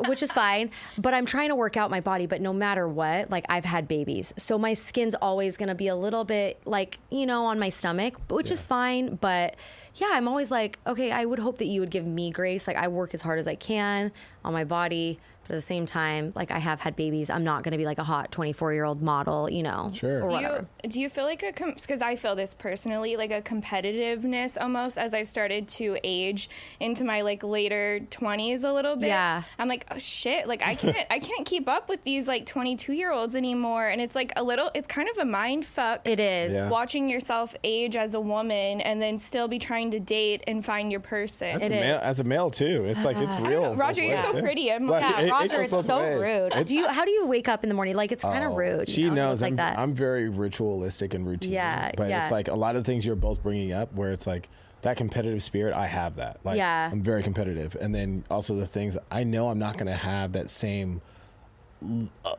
Which is fine. But I'm trying to work out my body. But no matter what, like I've had babies. So my skin's always going to be a little bit like, you know, on my stomach, which is fine. But yeah, I'm always like, okay, I would hope that you would give me grace. Like I work as hard as I can on my body. But at the same time, like I have had babies. I'm not going to be like a hot 24-year-old model, you know, or whatever. Do you feel like because I feel this personally, like a competitiveness almost as I've started to age into my like later 20s a little bit. Yeah. I'm like, oh shit, like I can't keep up with these like 22-year-olds anymore. And it's like it's kind of a mind fuck. It is. Yeah. Watching yourself age as a woman and then still be trying to date and find your person. As a male too. It's like, it's real. Roger, you're so pretty. I'm like, Roger, it's so rude. How do you wake up in the morning? Like, it's kind of rude. She knows I'm very ritualistic and routine. Yeah. But it's like a lot of things you're both bringing up where it's like that competitive spirit, I have that. Like, I'm very competitive. And then also the things, I know I'm not going to have that same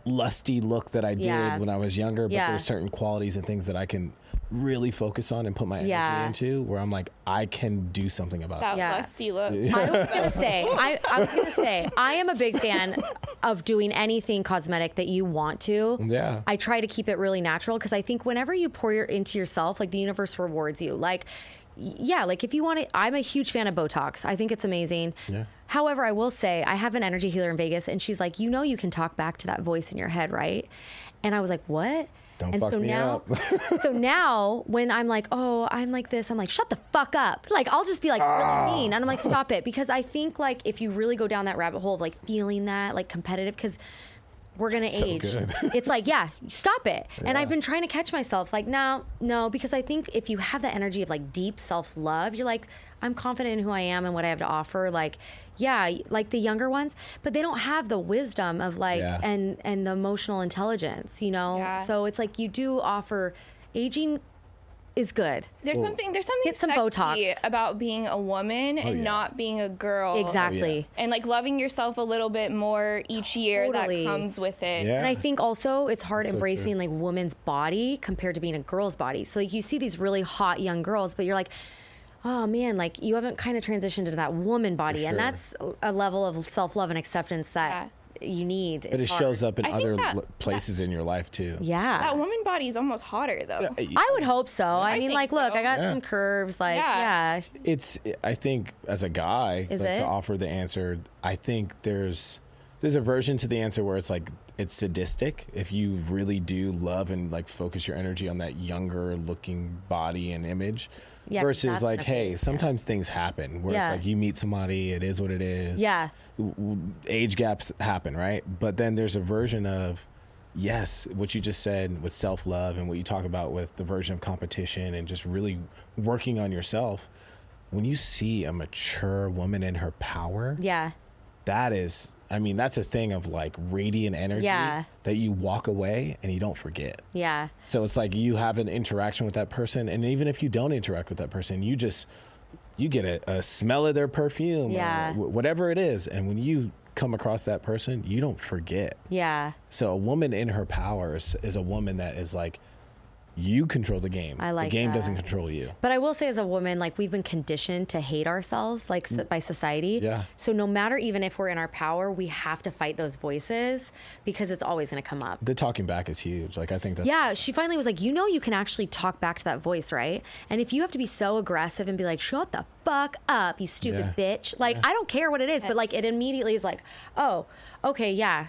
lusty look that I did when I was younger, but there's certain qualities and things that I can really focus on and put my energy into where I'm like, I can do something about that lusty look. I was gonna say I am a big fan of doing anything cosmetic that you want to. Yeah. I try to keep it really natural because I think whenever you pour into yourself, like the universe rewards you. Like, like if you want to, I'm a huge fan of Botox. I think it's amazing. Yeah. However, I will say I have an energy healer in Vegas and she's like, you know, you can talk back to that voice in your head, right? And I was like, what? Don't fuck me up. So now when I'm like, oh, I'm like this, I'm like, shut the fuck up. Like, I'll just be like really mean. And I'm like, stop it. Because I think like if you really go down that rabbit hole of like feeling that, like competitive, because we're going to age. It's like, stop it. Yeah. And I've been trying to catch myself like, no, because I think if you have the energy of like deep self-love, you're like, I'm confident in who I am and what I have to offer. Like, like the younger ones, but they don't have the wisdom of like, and the emotional intelligence, you know? Yeah. So it's like you do offer aging is good. There's something get some sexy Botox about being a woman and not being a girl. Exactly. And like loving yourself a little bit more each year that comes with it. And I think also it's hard embracing like woman's body compared to being a girl's body. So like you see these really hot young girls, but you're like, oh man, like you haven't kind of transitioned into that woman body. And that's a level of self-love and acceptance that you need. But it shows up in other places in your life too. Yeah. That woman body is almost hotter though. I would hope so. I mean, like, look, I got some curves. Like, It's, I think as a guy, to offer the answer, I think there's a version to the answer where it's like, it's sadistic if you really do love and like focus your energy on that younger looking body and image. Versus like, hey, sometimes things happen where it's like you meet somebody, it is what it is. Yeah. Age gaps happen, right? But then there's a version of, yes, what you just said with self-love and what you talk about with the version of competition and just really working on yourself. When you see a mature woman in her power, that is, I mean, that's a thing of like radiant energy that you walk away and you don't forget. Yeah. So it's like you have an interaction with that person. And even if you don't interact with that person, you get a smell of their perfume or whatever it is. And when you come across that person, you don't forget. Yeah. So a woman in her power is a woman that is like, you control the game. I like the game that. doesn't control you. But I will say as a woman, like we've been conditioned to hate ourselves, like by society. Yeah. So no matter even if we're in our power, we have to fight those voices because it's always going to come up. The talking back is huge. Like I think that's... Yeah. She finally was like, you can actually talk back to that voice, right? And if you have to be so aggressive and be like, shut the fuck up, you stupid bitch. Like, I don't care what it is, but like it immediately is like, oh, okay. Yeah.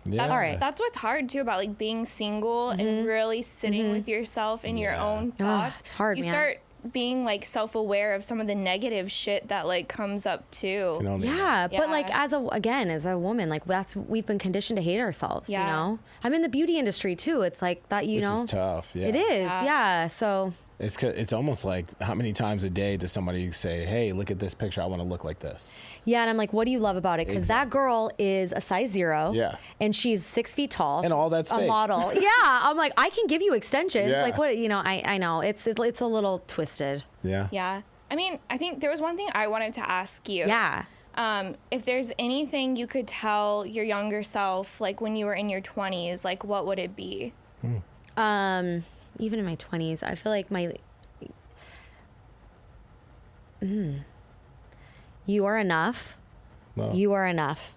All right. That's what's hard too about like being single and really sitting with yourself and your own thoughts. It's hard, You start being like self-aware of some of the negative shit that like comes up too. But like as a woman, like we've been conditioned to hate ourselves, you know? I'm in the beauty industry too. It's like that, Which is tough. Yeah. It is. So it's almost like how many times a day does somebody say, hey, look at this picture, I want to look like this? Yeah, and I'm like, what do you love about it? Because that girl is a size 0. Yeah. And she's 6 feet tall. And all that's a fake. Model. Yeah. I'm like, I can give you extensions. Yeah. Like what, I know. It's a little twisted. Yeah. Yeah. I mean, I think there was one thing I wanted to ask you. Yeah. If there's anything you could tell your younger self, like when you were in your 20s, like what would it be? Even in my 20s, I feel like you are enough. No. You are enough.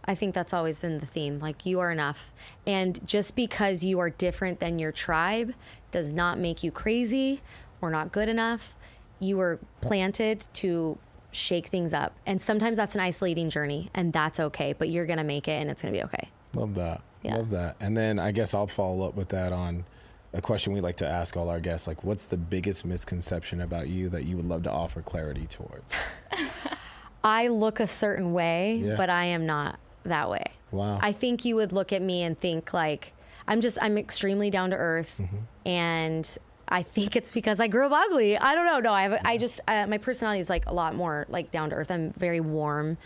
I think that's always been the theme. Like, you are enough. And just because you are different than your tribe does not make you crazy or not good enough. You were planted to shake things up. And sometimes that's an isolating journey, and that's okay. But you're going to make it, and it's going to be okay. Love that. Yeah. Love that. And then I guess I'll follow up with that on a question we like to ask all our guests. Like, what's the biggest misconception about you that you would love to offer clarity towards? I look a certain way, but I am not that way. Wow. I think you would look at me and think like, I'm extremely down to earth. And I think it's because I grew up ugly. I don't know. No, I just, my personality is like a lot more like down to earth. I'm very warm.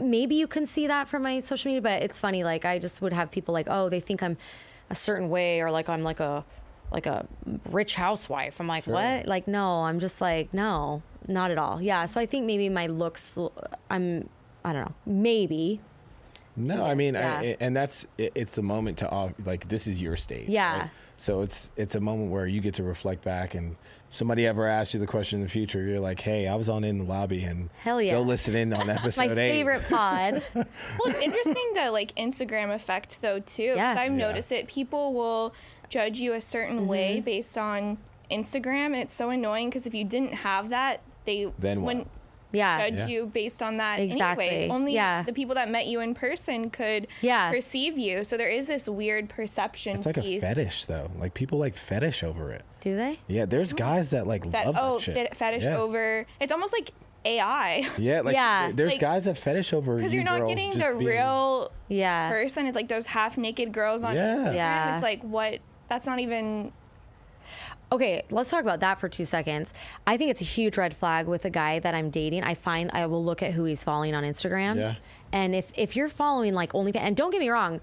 Maybe you can see that from my social media, but it's funny. Like I just would have people like, oh, they think I'm a certain way, or like I'm like a rich housewife. I'm like, what? Like, no, I'm just like, no, not at all. Yeah. So I think maybe my looks, I don't know, maybe. No, I mean, and it's a moment to, like, this is your stage. Yeah. Right? So it's a moment where you get to reflect back, and if somebody ever asks you the question in the future, you're like, hey, I was on In the Lobby, and hell yeah, go listen in on episode 8. My favorite pod. Well, it's interesting the like Instagram effect though too. Yeah. I've noticed it. People will judge you a certain way based on Instagram, and it's so annoying because if you didn't have that, they wouldn't judge you based on that anyway. Only the people that met you in person could perceive you. So there is this weird perception. It's like a fetish though. Like people like fetish over it. Do they? Yeah, there's guys that like love that shit. Fetish over. It's almost like AI. Yeah, like there's like, guys that fetish over because you're not getting the real person. It's like those half naked girls on Instagram. Yeah. It's like what? That's not even. Okay, let's talk about that for 2 seconds. I think it's a huge red flag with a guy that I'm dating. I will look at who he's following on Instagram. Yeah. And if you're following like OnlyFans, and don't get me wrong,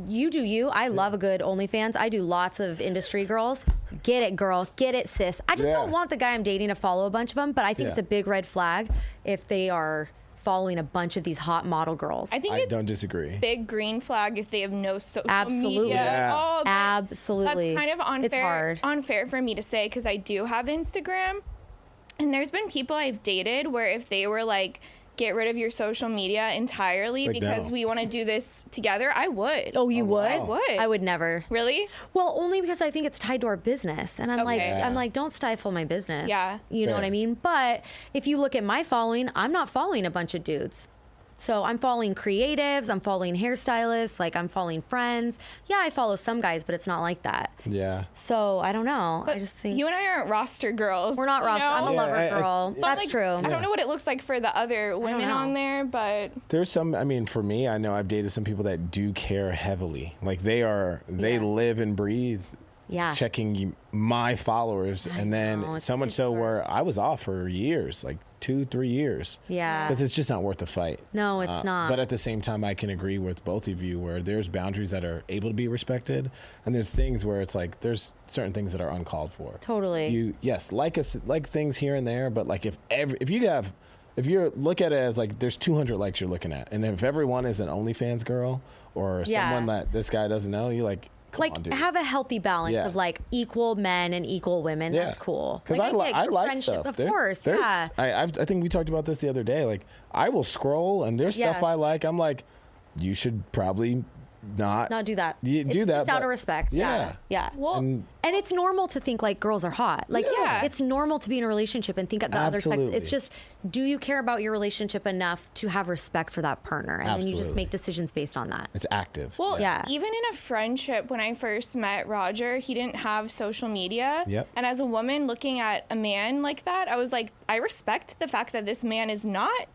you do you. I love a good OnlyFans. I do lots of industry girls. Get it, girl. Get it, sis. I just don't want the guy I'm dating to follow a bunch of them, but I think it's a big red flag if they are following a bunch of these hot model girls. I don't disagree. Big green flag if they have no social Absolutely. media. Yeah. Absolutely. That's kind of unfair. It's hard. Unfair for me to say because I do have Instagram, and there's been people I've dated where if they were like, get rid of your social media entirely because we want to do this together, I would. Oh, you would? I would. I would never. Really? Well, only because I think it's tied to our business. And I'm like, don't stifle my business. Yeah. You know what I mean? But if you look at my following, I'm not following a bunch of dudes. So I'm following creatives, I'm following hairstylists, like I'm following friends. Yeah, I follow some guys, but it's not like that. Yeah. So I don't know. But I just think you and I aren't roster girls. We're not roster. I'm a lover girl. So That's true. I don't know what it looks like for the other women on there, but there's some. I mean, for me, I know I've dated some people that do care heavily. Like they live and breathe. Yeah. Checking my followers, and then so much so where I was off for years, like 2-3 years. Yeah. Because it's just not worth the fight. No, it's not. But at the same time, I can agree with both of you where there's boundaries that are able to be respected, and there's things where it's like there's certain things that are uncalled for. Totally. Like things here and there, but like if you look at it as like there's 200 likes you're looking at, and if everyone is an OnlyFans girl or someone that this guy doesn't know, you like. Have a healthy balance of like equal men and equal women. Yeah. That's cool. Because I like stuff. Of course. Yeah. I think we talked about this the other day. Like I will scroll and there's stuff I like. I'm like, you should probably not do that. Do that. Just out of respect. Yeah. Well, and it's normal to think like girls are hot. Like it's normal to be in a relationship and think at the other sex. It's just, do you care about your relationship enough to have respect for that partner? And then you just make decisions based on that. It's active. Well, even in a friendship, when I first met Roger, he didn't have social media. Yep. And as a woman looking at a man like that, I was like, I respect the fact that this man is not.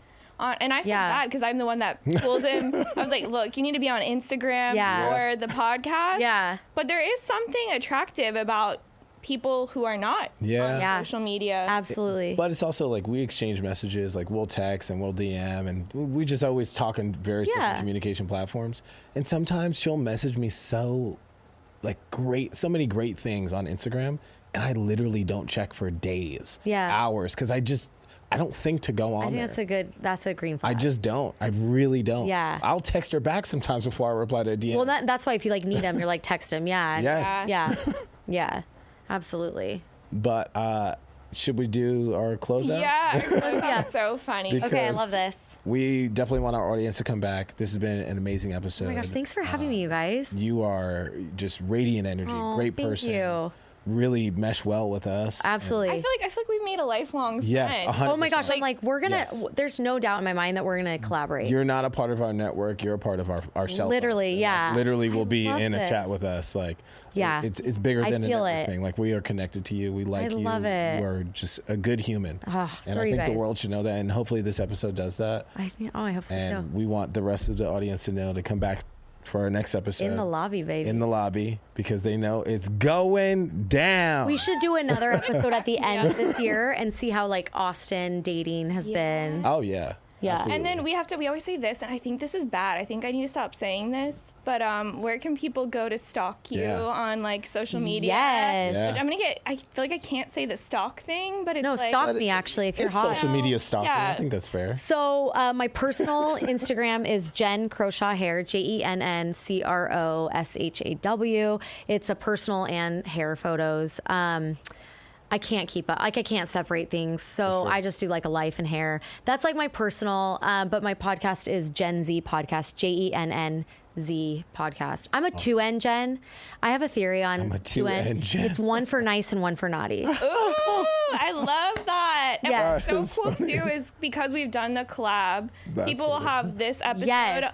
And I feel bad because I'm the one that pulled him. I was like, look, you need to be on Instagram or the podcast. Yeah. But there is something attractive about people who are not on social media. Absolutely. But it's also like we exchange messages, like we'll text and we'll DM, and we just always talk on various different communication platforms. And sometimes she'll message me so many great things on Instagram, and I literally don't check for days, hours, because I don't think to go on there. I think that's a green flag. I just don't. I really don't. Yeah. I'll text her back sometimes before I reply to a DM. Well, that's why if you need them, you're like, text him. Yeah. Yes. Yeah. Yeah. Absolutely. But should we do our closeout? Yeah. That's so funny. Because okay, I love this. We definitely want our audience to come back. This has been an amazing episode. Oh my gosh, thanks for having me, you guys. You are just radiant energy. Great person. Thank you. Really mesh well with us. Absolutely. I feel like we've made a lifelong friend. Yes, 100%. Oh my gosh, I'm like, we're gonna. There's no doubt in my mind that we're gonna collaborate. You're not a part of our network. You're a part of our cell Literally, phones. Literally, will be in a chat with us. Like, it's bigger than anything. Like, we are connected to you. We like you. I love it. We're just a good human. And I think the world should know that. And hopefully, this episode does that. I hope so too. And we want the rest of the audience to know to come back for our next episode. In the lobby, baby. In the lobby, because they know it's going down. We should do another episode at the end of this year and see how Austin dating has been. Oh, yeah. Yeah. Absolutely. And then we always say this, and I think this is bad. I think I need to stop saying this, but where can people go to stalk you on social media? Yes. Yeah. Which I feel like I can't say the stalk thing, but it's stalk me actually if you're it's hot. social media stalking. Yeah. I think that's fair. So my personal Instagram is Jenn Crowshaw Hair, JenNCROSHAW. It's a personal and hair photos. I can't keep up. I can't separate things. So I just do a life and hair. That's my personal, but my podcast is Jenn Z Podcast, JENN-Z Podcast. I'm a 2N Jen. I have a theory on I'm a 2N Jen. It's one for nice and one for naughty. Ooh, I love that. And Yes. what's so cool too is because we've done the collab, people will have this episode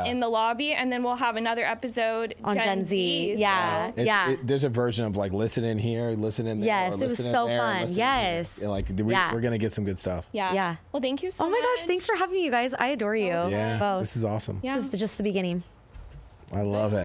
in the lobby, and then we'll have another episode on Jenn Z. Yeah. There's a version of listen in here, listen in there. Yes, it was so fun. Yes. We're going to get some good stuff. Yeah. Well, thank you so much. Oh my gosh, thanks for having me, you guys. I adore you. Yeah, both. this is awesome. This is just the beginning. I love it.